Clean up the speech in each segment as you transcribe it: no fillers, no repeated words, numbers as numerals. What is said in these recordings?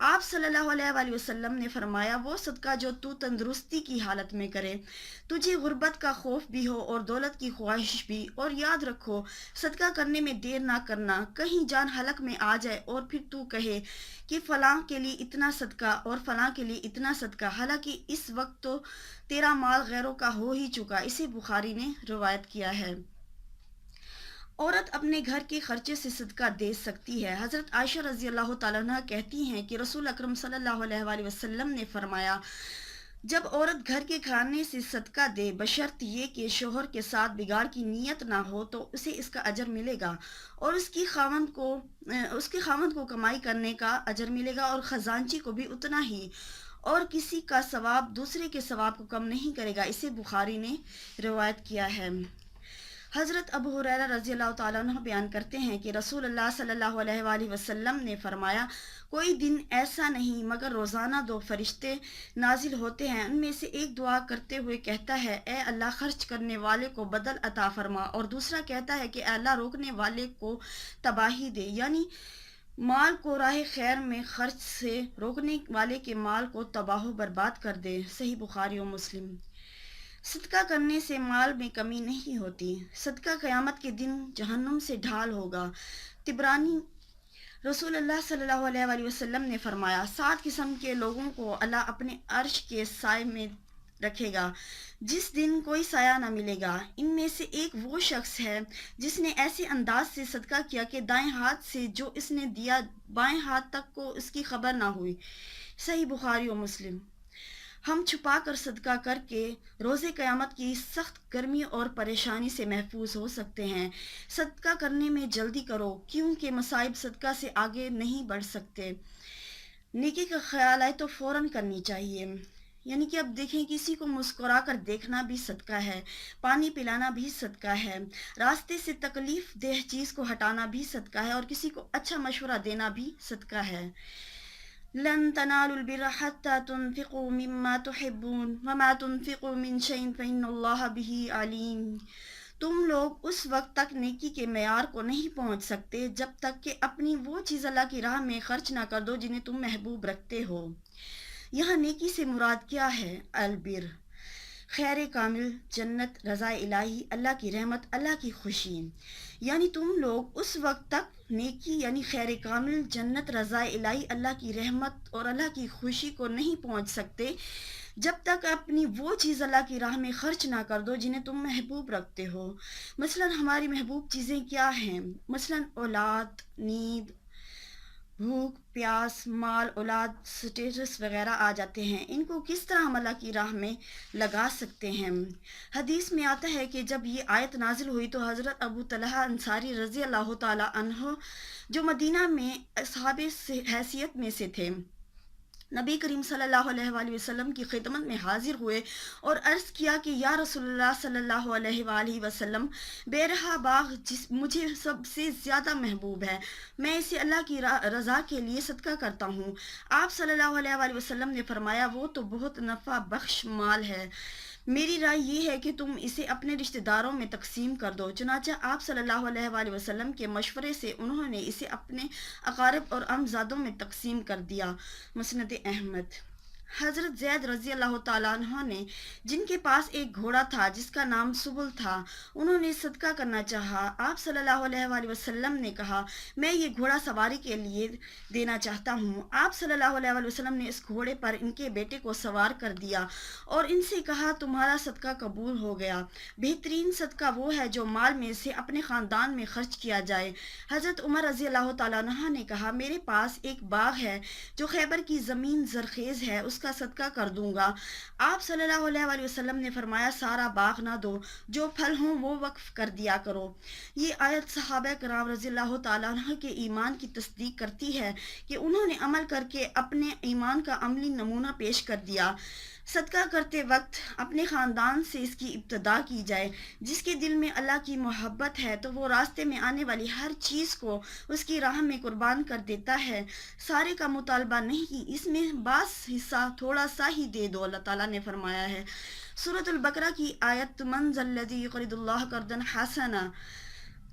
آپ صلی اللہ علیہ وآلہ وسلم نے فرمایا وہ صدقہ جو تو تندرستی کی حالت میں کرے، تجھے غربت کا خوف بھی ہو اور دولت کی خواہش بھی، اور یاد رکھو صدقہ کرنے میں دیر نہ کرنا، کہیں جان حلق میں آ جائے اور پھر تو کہے کہ فلاں کے لیے اتنا صدقہ اور فلاں کے لیے اتنا صدقہ، حالانکہ اس وقت تو تیرا مال غیروں کا ہو ہی چکا۔ اسے بخاری نے روایت کیا ہے۔ عورت اپنے گھر کے خرچے سے صدقہ دے سکتی ہے۔ حضرت عائشہ رضی اللہ تعالیٰ عنہ کہتی ہیں کہ رسول اکرم صلی اللہ علیہ وآلہ وسلم نے فرمایا جب عورت گھر کے کھانے سے صدقہ دے بشرط یہ کہ شوہر کے ساتھ بگاڑ کی نیت نہ ہو تو اسے اس کا اجر ملے گا، اور اس کے خاوند کو کمائی کرنے کا اجر ملے گا، اور خزانچی کو بھی اتنا ہی، اور کسی کا ثواب دوسرے کے ثواب کو کم نہیں کرے گا۔ اسے بخاری نے روایت کیا ہے۔ حضرت ابو ہریرہ رضی اللہ تعالیٰ عنہ بیان کرتے ہیں کہ رسول اللہ صلی اللہ علیہ وآلہ وسلم نے فرمایا کوئی دن ایسا نہیں مگر روزانہ دو فرشتے نازل ہوتے ہیں، ان میں سے ایک دعا کرتے ہوئے کہتا ہے اے اللہ خرچ کرنے والے کو بدل عطا فرما، اور دوسرا کہتا ہے کہ اے اللہ روکنے والے کو تباہی دے، یعنی مال کو راہ خیر میں خرچ سے روکنے والے کے مال کو تباہ و برباد کر دے۔ صحیح بخاری و مسلم۔ صدقہ کرنے سے مال میں کمی نہیں ہوتی۔ صدقہ قیامت کے دن جہنم سے ڈھال ہوگا۔ طبرانی۔ رسول اللہ صلی اللہ علیہ وآلہ وسلم نے فرمایا 7 قسم کے لوگوں کو اللہ اپنے عرش کے سائے میں رکھے گا جس دن کوئی سایہ نہ ملے گا۔ ان میں سے ایک وہ شخص ہے جس نے ایسے انداز سے صدقہ کیا کہ دائیں ہاتھ سے جو اس نے دیا بائیں ہاتھ تک کو اس کی خبر نہ ہوئی۔ صحیح بخاری و مسلم۔ ہم چھپا کر صدقہ کر کے روز قیامت کی سخت گرمی اور پریشانی سے محفوظ ہو سکتے ہیں۔ صدقہ کرنے میں جلدی کرو کیونکہ مصائب صدقہ سے آگے نہیں بڑھ سکتے۔ نیکی کا خیال آئے تو فوراً کرنی چاہیے، یعنی کہ اب دیکھیں کسی کو مسکرا کر دیکھنا بھی صدقہ ہے، پانی پلانا بھی صدقہ ہے، راستے سے تکلیف دہ چیز کو ہٹانا بھی صدقہ ہے، اور کسی کو اچھا مشورہ دینا بھی صدقہ ہے۔ لن تنالوا البر حتى تنفقوا مما تحبون وما تنفقوا من شيء فإن الله به عليم۔ تم لوگ اس وقت تک نیکی کے معیار کو نہیں پہنچ سکتے جب تک کہ اپنی وہ چیز اللہ کی راہ میں خرچ نہ کر دو جنہیں تم محبوب رکھتے ہو۔ یہاں نیکی سے مراد کیا ہے؟ البر، خیر کامل، جنت، رضا الہی، اللہ کی رحمت، اللہ کی خوشی۔ یعنی تم لوگ اس وقت تک نیکی یعنی خیر کامل، جنت، رضا الہی، اللہ کی رحمت اور اللہ کی خوشی کو نہیں پہنچ سکتے جب تک اپنی وہ چیز اللہ کی راہ میں خرچ نہ کر دو جنہیں تم محبوب رکھتے ہو۔ مثلا ہماری محبوب چیزیں کیا ہیں؟ مثلا اولاد، نیند، بھوک، پیاس، مال، اولاد، سٹیٹس وغیرہ آ جاتے ہیں۔ ان کو کس طرح ہم اللہ کی راہ میں لگا سکتے ہیں؟ حدیث میں آتا ہے کہ جب یہ آیت نازل ہوئی تو حضرت ابو طلحہ انصاری رضی اللہ تعالی عنہ جو مدینہ میں اصحاب حیثیت میں سے تھے، نبی کریم صلی اللہ علیہ وآلہ وسلم کی خدمت میں حاضر ہوئے اور عرض کیا کہ یا رسول اللہ صلی اللہ علیہ وآلہ وسلم، بیرہا باغ مجھے سب سے زیادہ محبوب ہے، میں اسے اللہ کی رضا کے لیے صدقہ کرتا ہوں۔ آپ صلی اللہ علیہ وآلہ وسلم نے فرمایا وہ تو بہت نفع بخش مال ہے، میری رائے یہ ہے کہ تم اسے اپنے رشتہ داروں میں تقسیم کر دو۔ چنانچہ آپ صلی اللہ علیہ وآلہ وسلم کے مشورے سے انہوں نے اسے اپنے اقارب اور عمزادوں میں تقسیم کر دیا۔ مسند احمد۔ حضرت زید رضی اللہ تعالیٰ عنہ نے جن کے پاس ایک گھوڑا تھا جس کا نام سبل تھا، انہوں نے صدقہ کرنا چاہا۔ آپ صلی اللہ علیہ وآلہ وسلم نے کہا میں یہ گھوڑا سواری کے لیے دینا چاہتا ہوں۔ آپ صلی اللہ علیہ وآلہ وسلم نے اس گھوڑے پر ان کے بیٹے کو سوار کر دیا اور ان سے کہا تمہارا صدقہ قبول ہو گیا۔ بہترین صدقہ وہ ہے جو مال میں سے اپنے خاندان میں خرچ کیا جائے۔ حضرت عمر رضی اللہ تعالیٰ عنہ نے کہا میرے پاس ایک باغ ہے جو خیبر کی زمین زرخیز ہے، اس کا صدقہ کر دوں گا۔ آپ صلی اللہ علیہ وآلہ وسلم نے فرمایا سارا باغ نہ دو، جو پھل ہوں وہ وقف کر دیا کرو۔ یہ آیت صحابہ کرام رضی اللہ تعالیٰ عنہ کے ایمان کی تصدیق کرتی ہے کہ انہوں نے عمل کر کے اپنے ایمان کا عملی نمونہ پیش کر دیا۔ صدقہ کرتے وقت اپنے خاندان سے اس کی ابتدا کی جائے۔ جس کے دل میں اللہ کی محبت ہے تو وہ راستے میں آنے والی ہر چیز کو اس کی راہ میں قربان کر دیتا ہے۔ سارے کا مطالبہ نہیں، اس میں بعض حصہ تھوڑا سا ہی دے دو۔ اللہ تعالیٰ نے فرمایا ہے سورۃ البقرہ کی آیت من ذا الذی یقرض اللہ قرضا حسنا،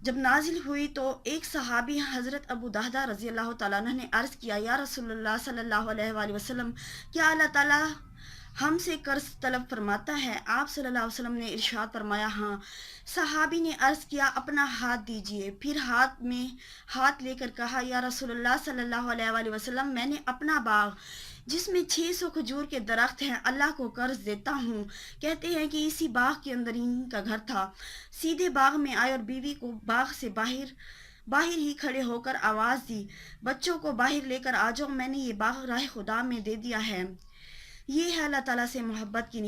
جب نازل ہوئی تو ایک صحابی حضرت ابو دہدہ رضی اللہ تعالیٰ عنہ نے عرض کیا، یا رسول اللہ صلی اللہ علیہ وآلہ وسلم، کیا اللہ تعالیٰ ہم سے قرض طلب فرماتا ہے؟ آپ صلی اللہ علیہ وسلم نے ارشاد فرمایا، ہاں۔ صحابی نے عرض کیا، اپنا ہاتھ دیجئے۔ پھر ہاتھ میں ہاتھ لے کر کہا، یا رسول اللہ صلی اللہ علیہ وآلہ وسلم، میں نے اپنا باغ جس میں 600 کھجور کے درخت ہیں اللہ کو قرض دیتا ہوں۔ کہتے ہیں کہ اسی باغ کے اندر ان کا گھر تھا۔ سیدھے باغ میں آئے اور بیوی کو باغ سے باہر ہی کھڑے ہو کر آواز دی، بچوں کو باہر لے کر آ جاؤ، میں نے یہ باغ راہ خدا میں دے دیا ہے۔ یہ ہے اللہ تعالیٰ سے محبت کی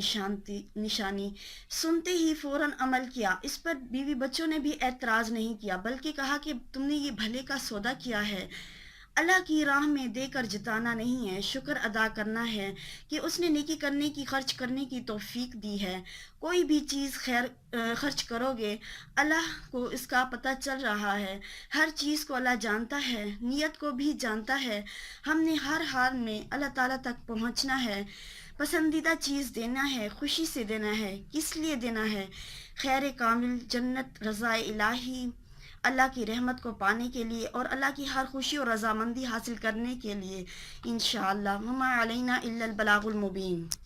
نشانی۔ سنتے ہی فوراً عمل کیا۔ اس پر بیوی بچوں نے بھی اعتراض نہیں کیا، بلکہ کہا کہ تم نے یہ بھلے کا سودا کیا ہے، اللہ کی راہ میں دے کر جتانا نہیں ہے، شکر ادا کرنا ہے کہ اس نے نیکی کرنے کی، خرچ کرنے کی توفیق دی ہے۔ کوئی بھی چیز خرچ کرو گے، اللہ کو اس کا پتہ چل رہا ہے، ہر چیز کو اللہ جانتا ہے، نیت کو بھی جانتا ہے۔ ہم نے ہر حال میں اللہ تعالیٰ تک پہنچنا ہے، پسندیدہ چیز دینا ہے، خوشی سے دینا ہے۔ کس لیے دینا ہے؟ خیر کامل، جنت، رضا الہی، اللہ کی رحمت کو پانے کے لیے اور اللہ کی ہر خوشی اور رضامندی حاصل کرنے کے لیے انشاءاللہ۔ وما علینا الا البلاغ المبین۔